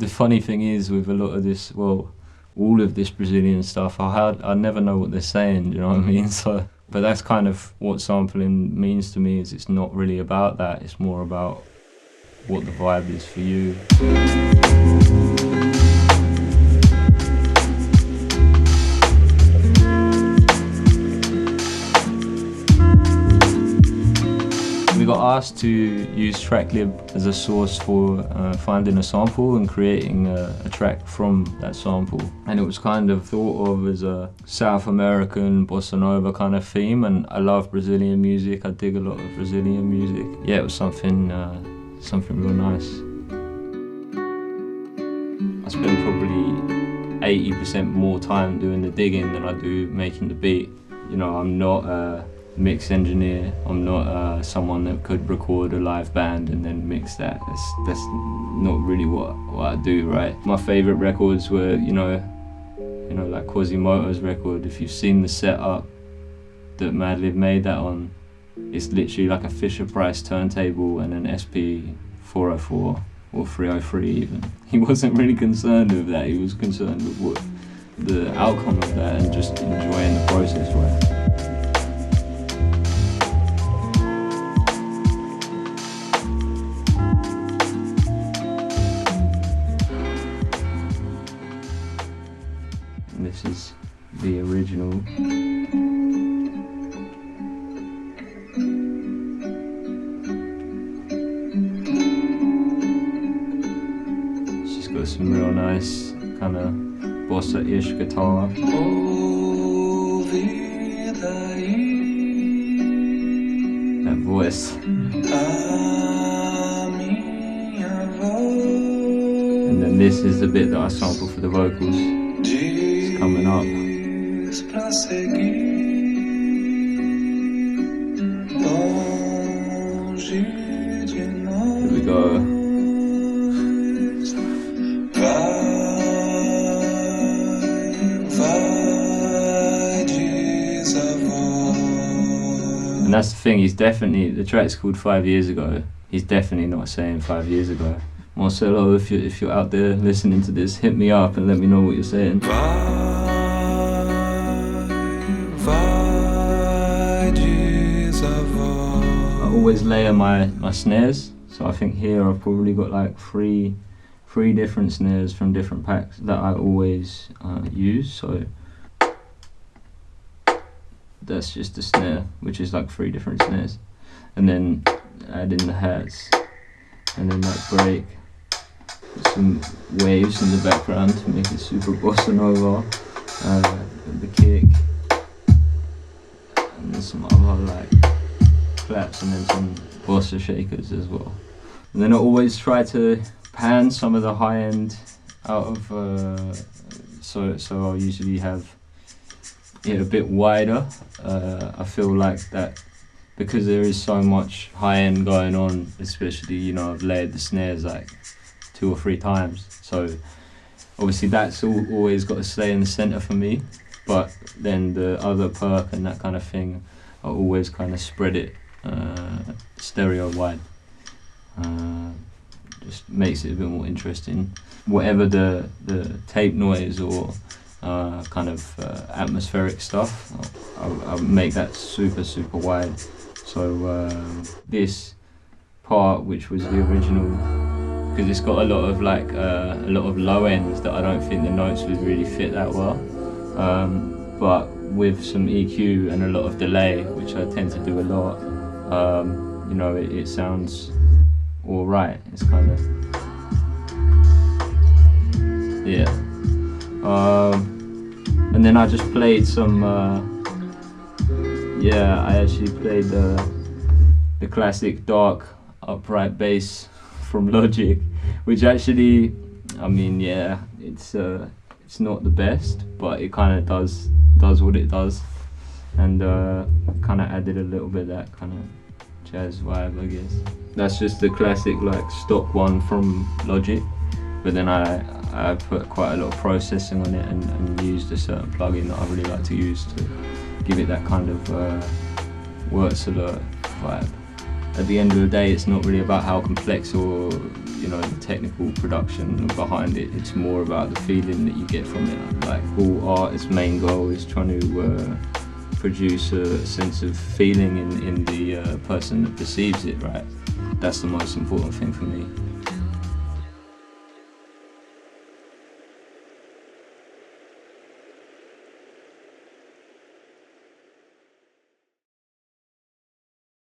The funny thing is with a lot of this, well, all of this Brazilian stuff, I never know what they're saying, you know what I mean? So, but that's kind of what sampling means to me, is it's not really about that, it's more about what the vibe is for you. We got asked to use Tracklib as a source for finding a sample and creating a track from that sample. And it was kind of thought of as a South American bossa nova kind of theme, and I love Brazilian music, I dig a lot of Brazilian music. Yeah, it was something real nice. I spend probably 80% more time doing the digging than I do making the beat. You know, I'm not a mix engineer, I'm not someone that could record a live band and then mix that. That's not really what I do, right? My favourite records were, you know, like Quasimoto's record. If you've seen the setup that Madlib made that on, it's literally like a Fisher-Price turntable and an SP 404 or 303 even. He wasn't really concerned with that, he was concerned with what the outcome of that and just enjoying the process, right? And this is the original. Got some real nice kind of bossa-ish guitar. That voice. And then this is the bit that I sample for the vocals. It's coming up. Here we go. And that's the thing, he's definitely, the track's called 5 years ago, he's definitely not saying 5 years ago. Marcelo, if you're out there listening to this, hit me up and let me know what you're saying. I always layer my snares, so I think here I've probably got like three different snares from different packs that I always use. So that's just a snare, which is like 3 different snares, and then add in the hats, and then that break, some waves in the background to make it super bossa nova, the kick, and then some other like claps, and then some bossa shakers as well. And then I always try to pan some of the high end out of, so I'll usually have it a bit wider. I feel like that because there is so much high end going on, especially, you know, I've layered the snares like 2 or 3 times, so obviously that's always got to stay in the center for me, but then the other perk and that kind of thing, I always kind of spread it stereo wide. Just makes it a bit more interesting. Whatever the tape noise or kind of atmospheric stuff, I'll make that super wide. So this part, which was the original, because it's got a lot of like a lot of low ends that I don't think the notes would really fit that well, but with some EQ and a lot of delay, which I tend to do a lot, you know, it sounds all right. It's kind of, yeah. And then I just played some, yeah, I actually played the classic dark upright bass from Logic, which actually, I mean, yeah, it's not the best, but it kind of does what it does, and kind of added a little bit of that kind of jazz vibe, I guess. That's just the classic like stock one from Logic, but then I put quite a lot of processing on it and used a certain plugin that I really like to use to give it that kind of Wurzeln vibe. At the end of the day, it's not really about how complex or you know, the technical production behind it. It's more about the feeling that you get from it. Like all art's main goal is trying to produce a sense of feeling in the person that perceives it, right? That's the most important thing for me.